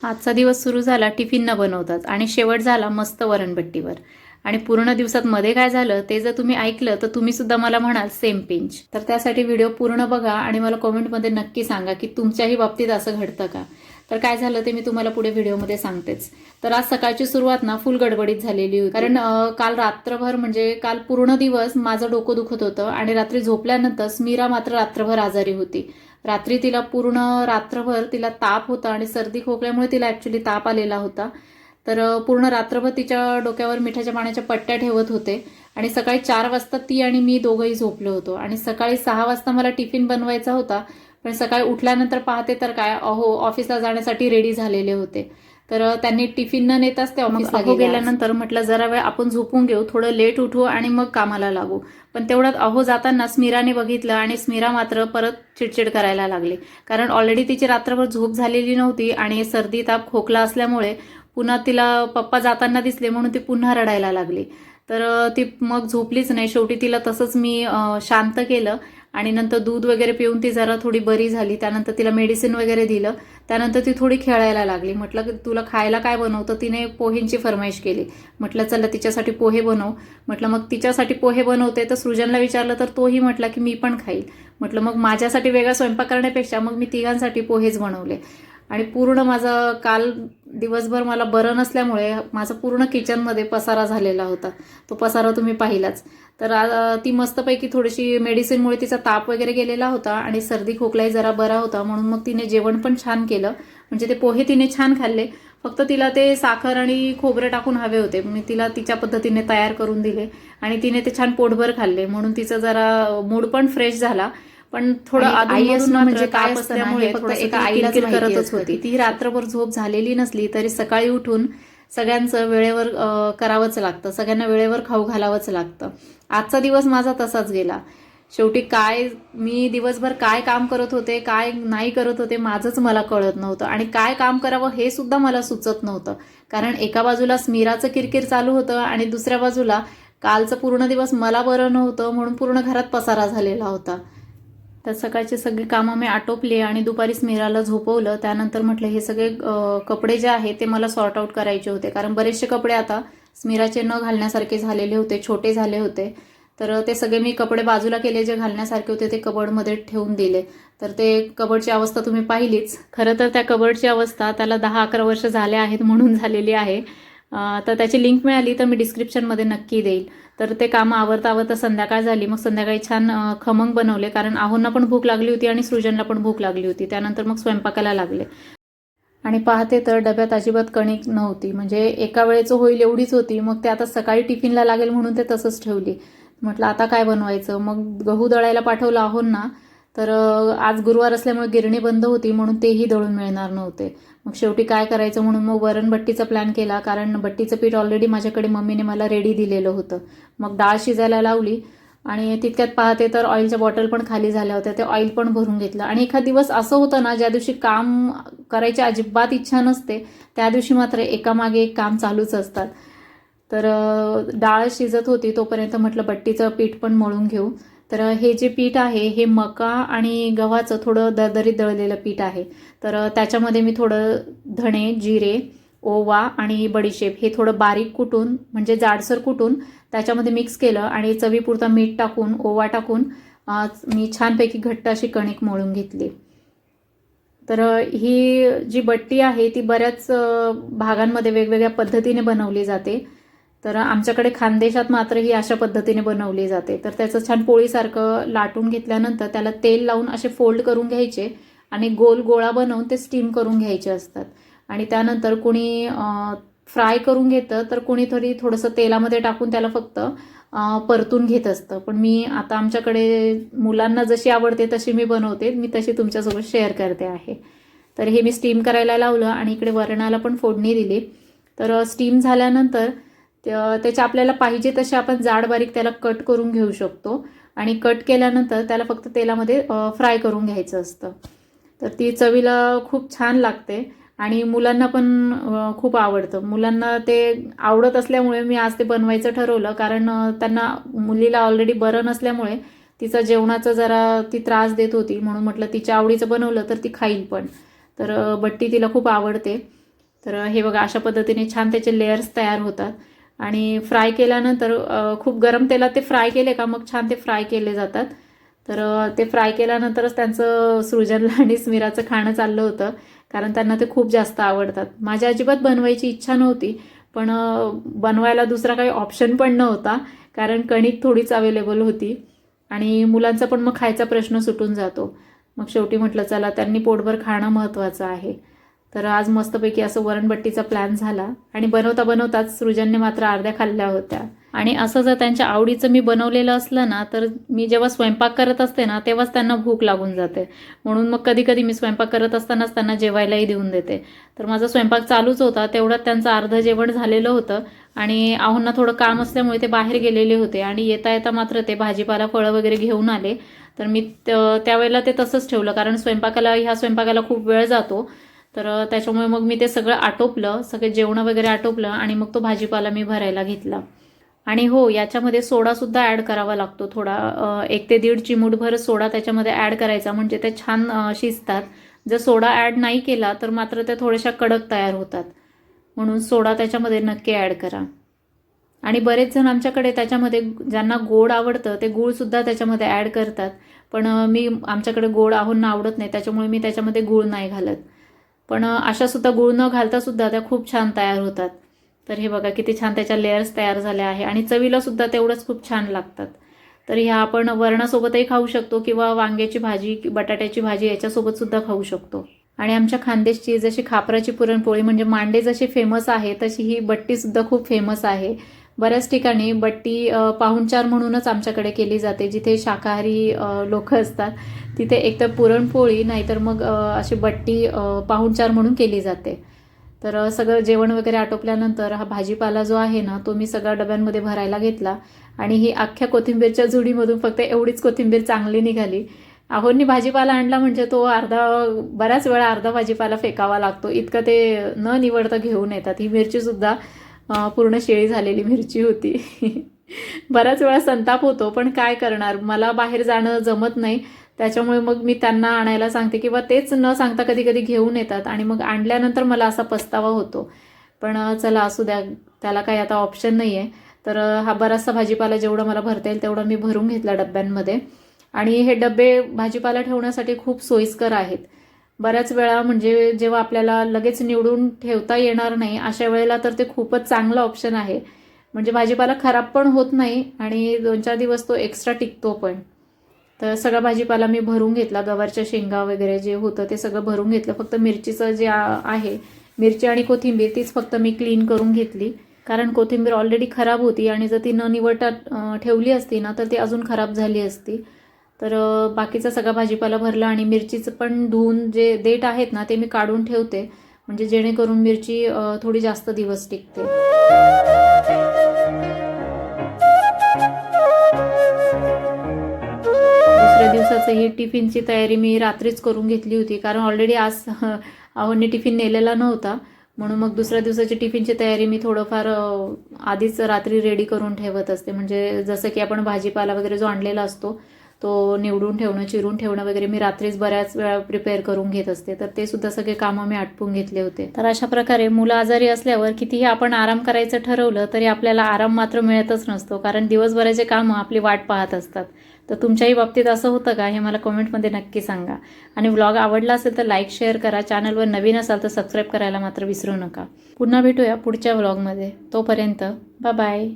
आजचा दिवस सुरू झाला टिफिन न बनवताच आणि शेवट झाला मस्त वरणभट्टीवर. आणि पूर्ण दिवसात मध्ये काय झालं ते जर तुम्ही ऐकलं तर तुम्ही सुद्धा मला म्हणाल सेम पिंच. तर त्यासाठी व्हिडिओ पूर्ण बघा आणि मला कमेंटमध्ये नक्की सांगा की तुमच्याही बाबतीत असं घडतं का. तर काय झालं ते मी तुम्हाला पुढे व्हिडिओमध्ये सांगतेच. तर आज सकाळची सुरुवात ना फुल गडबडीत झालेली होती, कारण काल रात्रभर म्हणजे काल पूर्ण दिवस माझं डोकं दुखत होतं आणि रात्री झोपल्यानंतर स्मिरा मात्र रात्रभर आजारी होती. रात्री तिला पूर्ण रात्रभर तिला ताप होता आणि सर्दी खोकल्यामुळे तिला ॲक्च्युली ताप आलेला होता. तर पूर्ण रात्रभर तिच्या डोक्यावर मिठाच्या पाण्याच्या पट्ट्या ठेवत होते आणि सकाळी 4 वाजता ती आणि मी दोघंही झोपलो होतो आणि सकाळी 6 वाजता मला टिफिन बनवायचा होता. पण सकाळी उठल्यानंतर पाहते तर काय, अहो ऑफिसला जाण्यासाठी रेडी झालेले होते. तर त्यांनी टिफिन न नेताच ते ऑफिसला गेल्यानंतर म्हटलं जरा वेळ आपण झोपून घेऊ, थोडं लेट उठू आणि मग कामाला लागू. पण तेवढ्यात अहो जाताना स्मिराने बघितलं आणि स्मिरा मात्र परत चिडचिड करायला लागली, कारण ऑलरेडी तिची रात्रभर झोप झालेली नव्हती आणि सर्दी ताप खोकला असल्यामुळे पुन्हा तिला पप्पा जाताना दिसले म्हणून ती पुन्हा रडायला लागली. तर ती मग झोपलीच नाही. शेवटी तिला तसंच मी शांत केलं आणि नंतर दूध वगैरे पिऊन ती जरा थोडी बरी झाली. त्यानंतर तिला मेडिसिन वगैरे दिलं. त्यानंतर ती थोडी खेळायला लागली. म्हटलं की तुला खायला काय बनवतं, तिने पोहेंची फरमाईश केली. म्हटलं चला तिच्यासाठी पोहे बनव. म्हटलं मग तिच्यासाठी पोहे बनवते तर सृजनला विचारलं तर तोही म्हटला की मी पण खाईल. म्हटलं मग माझ्यासाठी वेगळा स्वयंपाक करण्यापेक्षा मग मी तिघांसाठी पोहेच बनवले. आणि पूर्ण माझं काल दिवसभर मला बरं नसल्यामुळे माझं पूर्ण किचनमध्ये पसारा झालेला होता. तो पसारा तुम्ही पाहिलाच. तर ती मस्तपैकी थोडीशी मेडिसिनमुळे तिचा ताप वगैरे गेलेला होता आणि सर्दी खोकलाही जरा बरा होता, म्हणून मग तिने जेवण पण छान केलं. म्हणजे ते पोहे तिने छान खाल्ले. फक्त तिला ते साखर आणि खोबरे टाकून हवे होते. मी तिला तिच्या पद्धतीने तयार करून दिले आणि तिने ते छान पोटभर खाल्ले, म्हणून तिचा जरा मूड पण फ्रेश झाला. पण थोडं आई असणं म्हणजे काय असल्यामुळे फक्त एका आईलाच करतच होती. ती रात्रभर झोप झालेली नसली तरी सकाळी उठून सगळ्यांचं वेळेवर करावंच लागतं, सगळ्यांना वेळेवर खाऊ घालावंच लागतं. आजचा दिवस माझा तसाच गेला. शेवटी काय मी दिवसभर काय काम करत होते काय नाही करत होते माझंच मला कळत नव्हतं आणि काय काम करावं हे सुद्धा मला सुचत नव्हतं. कारण एका बाजूला स्मिराचं किरकिर चालू होतं आणि दुसऱ्या बाजूला कालचं पूर्ण दिवस मला बरं नव्हतं म्हणून पूर्ण घरात पसारा झालेला होता. तर सकाळची सगळी कामं मी आटोपली आणि दुपारी स्मिराला झोपवलं. त्यानंतर म्हटलं हे सगळे कपडे जे आहे ते मला सॉर्ट आउट करायचे होते, कारण बरेचसे कपडे आता स्मिराचे न घालण्यासारखे झालेले होते, छोटे झाले होते. तर ते सगळे मी कपडे बाजूला केले, जे घालण्यासारखे होते ते कबर्डमध्ये ठेवून दिले. तर ते कबर्डची अवस्था तुम्ही पाहिलीच. खरं तर त्या कबर्डची अवस्था त्याला 10-11 वर्ष झाले आहेत म्हणून झालेली आहे. तर त्याची लिंक मिळाली तर मी डिस्क्रिप्शनमध्ये नक्की देईल. तर ते कामं आवरता आवरता संध्याकाळ झाली. मग संध्याकाळी छान खमंग बनवले, कारण आहोंना पण भूक लागली होती आणि सृजनला पण भूक लागली होती. त्यानंतर मग स्वयंपाकाला लागले आणि पाहते तर डब्यात अजिबात कणिक नव्हती, म्हणजे एका वेळेचं होईल एवढीच होती. मग ते आता सकाळी टिफिनला लागेल म्हणून ते तसंच ठेवली. म्हटलं आता काय बनवायचं, मग गहू दळायला पाठवलं आहोंना. तर आज गुरुवार असल्यामुळे गिरणी बंद होती म्हणून तेही दळून मिळणार नव्हते. मग शेवटी काय करायचं म्हणून मग वरणभट्टीचा प्लॅन केला, कारण भट्टीचं पीठ ऑलरेडी माझ्याकडे मम्मीने मला रेडी दिलेलं होतं. मग डाळ शिजायला लावली आणि तितक्यात पाहते तर ऑइलच्या बॉटल पण खाली झाल्या होत्या, ते ऑइल पण भरून घेतलं. आणि एखाद दिवस असं होतं ना, ज्या दिवशी काम करायची अजिबात इच्छा नसते त्या दिवशी मात्र एकामागे एक काम चालूच असतात. तर डाळ शिजत होती तोपर्यंत म्हटलं बट्टीचं पीठ पण मळून घेऊ. तर हे जे पीठ आहे हे मका आणि गव्हाचं थोडं दरदरीत दळलेलं पीठ आहे. तर त्याच्यामध्ये मी थोडं धणे, जिरे, ओवा आणि बडीशेप हे थोडं बारीक कुटून म्हणजे जाडसर कुटून त्याच्यामध्ये मिक्स केलं आणि चवीपुरता मीठ टाकून ओवा टाकून मी छानपैकी घट्ट अशी कणिक मळून घेतली. तर ही जी बट्टी आहे ती बऱ्याच भागांमध्ये वेगवेगळ्या पद्धतीने बनवली जाते. तर आमच्याकडे खानदेशात मात्र ही अशा पद्धतीने बनवली जाते. तर त्याचं छान पोळीसारखं लाटून घेतल्यानंतर त्याला तेल लावून असे फोल्ड करून घ्यायचे आणि गोल गोळा बनवून ते स्टीम करून घ्यायचे असतात. आणि त्यानंतर कोणी फ्राय करून घेतं तर कोणी थोडंसं तेलामध्ये टाकून त्याला फक्त परतून घेत असतं. पण मी आता आमच्याकडे मुलांना जशी आवडते तशी मी बनवते, मी तशी तुमच्यासोबत शेअर करते आहे. तर हे मी स्टीम करायला लावलं आणि इकडे वरणाला पण फोडणी दिली. तर स्टीम झाल्यानंतर त्याच्या आपल्याला पाहिजे तसे आपण जाड बारीक त्याला कट करून घेऊ शकतो आणि कट केल्यानंतर त्याला फक्त तेलामध्ये फ्राय करून घ्यायचं असतं. तर ती चवीला खूप छान लागते आणि मुलांना पण खूप आवडतं. मुलांना ते आवडत असल्यामुळे मी आज ते बनवायचं ठरवलं, कारण त्यांना मुलीला ऑलरेडी बरं नसल्यामुळे तिचा जेवणाचा जरा ती त्रास देत होती, म्हणून म्हटलं तिच्या आवडीचं बनवलं तर ती खाईल पण. तर बट्टी तिला खूप आवडते. तर हे बघा अशा पद्धतीने छान त्याचे लेयर्स तयार होतात आणि फ्राय केल्यानंतर खूप गरम तेलात ते फ्राय केले का मग छान ते फ्राय केले जातात. तर ते फ्राय केल्यानंतरच त्यांचं सृजनला आणि स्मिराचं खाणं चाललं होतं, कारण त्यांना ते खूप जास्त आवडतात. माझ्या अजिबात बनवायची इच्छा नव्हती, पण बनवायला दुसरा काही ऑप्शन पण नव्हता, कारण कणिक थोडीच अवेलेबल होती आणि मुलांचा पण मग खायचा प्रश्न सुटून जातो. मग शेवटी म्हटलं चला त्यांनी पोटभर खाणं महत्त्वाचं आहे. तर आज मस्तपैकी असं वरणबट्टीचा प्लॅन झाला आणि बनवता बनवताच सृजनने मात्र अर्ध्या खाल्ल्या होत्या. आणि असं जर त्यांच्या आवडीचं मी बनवलेलं असलं ना, तर मी जेव्हा स्वयंपाक करत असते ना तेव्हाच त्यांना भूक लागून जाते. म्हणून मग कधी कधी मी स्वयंपाक करत असतानाच त्यांना जेवायलाही देऊन देते. तर माझा स्वयंपाक चालूच होता, तेवढ्यात त्यांचं अर्धं जेवण झालेलं होतं आणि आहोंना थोडं काम असल्यामुळे ते बाहेर गेलेले होते आणि येता येता मात्र ते भाजीपाला फळं वगैरे घेऊन आले. तर मी त्यावेळेला ते तसंच ठेवलं, कारण ह्या स्वयंपाकाला खूप वेळ जातो. तर त्याच्यामुळे मग मी ते सगळं आटोपलं, सगळे जेवणं वगैरे आटोपलं आणि मग तो भाजीपाला मी भरायला घेतला. आणि हो, याच्यामध्ये सोडासुद्धा ॲड करावा लागतो थोडा, 1 ते 1.5 चिमूटभर सोडा त्याच्यामध्ये ॲड करायचा, म्हणजे ते छान शिजतात. जर सोडा ॲड नाही केला तर मात्र त्या थोड्याशा कडक तयार होतात, म्हणून सोडा त्याच्यामध्ये नक्की ॲड करा. आणि बरेच जण आमच्याकडे त्याच्यामध्ये ज्यांना गोड आवडतं ते गूळसुद्धा त्याच्यामध्ये ॲड करतात, पण आमच्याकडे गोड आहोंना आवडत नाही, त्याच्यामुळे मी त्याच्यामध्ये गूळ नाही घालत. पण अशासुद्धा गूळ न घालतासुद्धा त्या खूप छान तयार होतात. तर हे बघा किती छान त्याच्या लेयर्स तयार झाल्या आहे आणि चवीलासुद्धा तेवढंच खूप छान लागतात. तर ह्या आपण वरणासोबतही खाऊ शकतो किंवा वांग्याची भाजी, बटाट्याची भाजी याच्यासोबतसुद्धा खाऊ शकतो. आणि आमच्या खानदेशची जशी खापराची पुरणपोळी म्हणजे मांडे जशी फेमस आहे, तशी ही बट्टीसुद्धा खूप फेमस आहे. बऱ्याच ठिकाणी बट्टी पाहुणचार म्हणूनच आमच्याकडे केली जाते. जिथे शाकाहारी लोक असतात तिथे एकतर पुरणपोळी नाहीतर मग अशी बट्टी पाहुणचार म्हणून केली जाते. तर सगळं जेवण वगैरे आटोपल्यानंतर हा भाजीपाला जो आहे ना तो मी सगळ्या डब्यांमध्ये भरायला घेतला आणि ही अख्ख्या कोथिंबीरच्या जुडीमधून फक्त एवढीच कोथिंबीर चांगली निघाली. आहोंनी भाजीपाला आणला म्हणजे तो बऱ्याच वेळा अर्धा भाजीपाला फेकावा लागतो, इतकं ते न निवडता घेऊन येतात. ही मिरचीसुद्धा पूर्ण शेळी झालेली मिरची होती. बऱ्याच वेळा संताप होतो, पण काय करणार, मला बाहेर जाणं जमत नाही, त्याच्यामुळे मग मी त्यांना आणायला सांगते किंवा तेच न सांगता कधी कधी घेऊन येतात आणि मग आणल्यानंतर मला असा पस्तावा होतो. पण चला असू द्या, त्याला काही आता ऑप्शन नाही आहे. तर हा बराचसा भाजीपाला जेवढं मला भरता येईल तेवढं मी भरून घेतला डब्यांमध्ये. आणि हे डबे भाजीपाला ठेवण्यासाठी खूप सोयीस्कर आहेत. बऱ्याच वेळा म्हणजे जेव्हा आपल्याला लगेच निवडून ठेवता येणार नाही अशा वेळेला तर ते खूपच चांगलं ऑप्शन आहे. म्हणजे भाजीपाला खराब पण होत नाही आणि 2-4 दिवस तो एक्स्ट्रा टिकतो पण. तर सगळा भाजीपाला मी भरून घेतला, गवारच्या शेंगा वगैरे जे होतं ते सगळं भरून घेतलं. फक्त मिरचीचं जे आहे, मिरची आणि कोथिंबीर तीच फक्त मी क्लीन करून घेतली, कारण कोथिंबीर ऑलरेडी खराब होती आणि जर ती न निवडता ठेवली असती ना तर ती अजून खराब झाली असती. तर बाकीचा सगळा भाजीपाला भरला आणि मिरचीचं पण धुवून जे देठ आहेत ना ते मी काढून ठेवते, म्हणजे जेणेकरून मिरची थोडी जास्त दिवस टिकते. दुसऱ्या दिवसाचं ही टिफिनची तयारी मी रात्रीच करून घेतली होती, कारण ऑलरेडी आज आहोंनी टिफिन नेलेला नव्हता, म्हणून मग दुसऱ्या दिवसाची टिफिनची तयारी मी थोडंफार आधीच रात्री रेडी करून ठेवत असते. म्हणजे जसं की आपण भाजीपाला वगैरे जो आणलेला असतो तो निवडून ठेवणं, चिरून ठेवणं वगैरे मी रात्रीच बऱ्याच वेळा प्रिपेअर करून घेत असते. तर ते सुद्धा सगळे कामं मी आटपून घेतले होते. तर अशा प्रकारे मुलं आजारी असल्यावर कितीही आपण आराम करायचं ठरवलं तरी आपल्याला आराम मात्र मिळतच नसतो, कारण दिवसभराचे कामं आपली वाट पाहत असतात. तर तुमच्याही बाबतीत असं होतं का हे मला कमेंटमध्ये नक्की सांगा. आणि व्लॉग आवडला असेल तर लाईक शेअर करा. चॅनलवर नवीन असाल तर सबस्क्राईब करायला मात्र विसरू नका. पुन्हा भेटूया पुढच्या व्लॉगमध्ये. तोपर्यंत बाय बाय.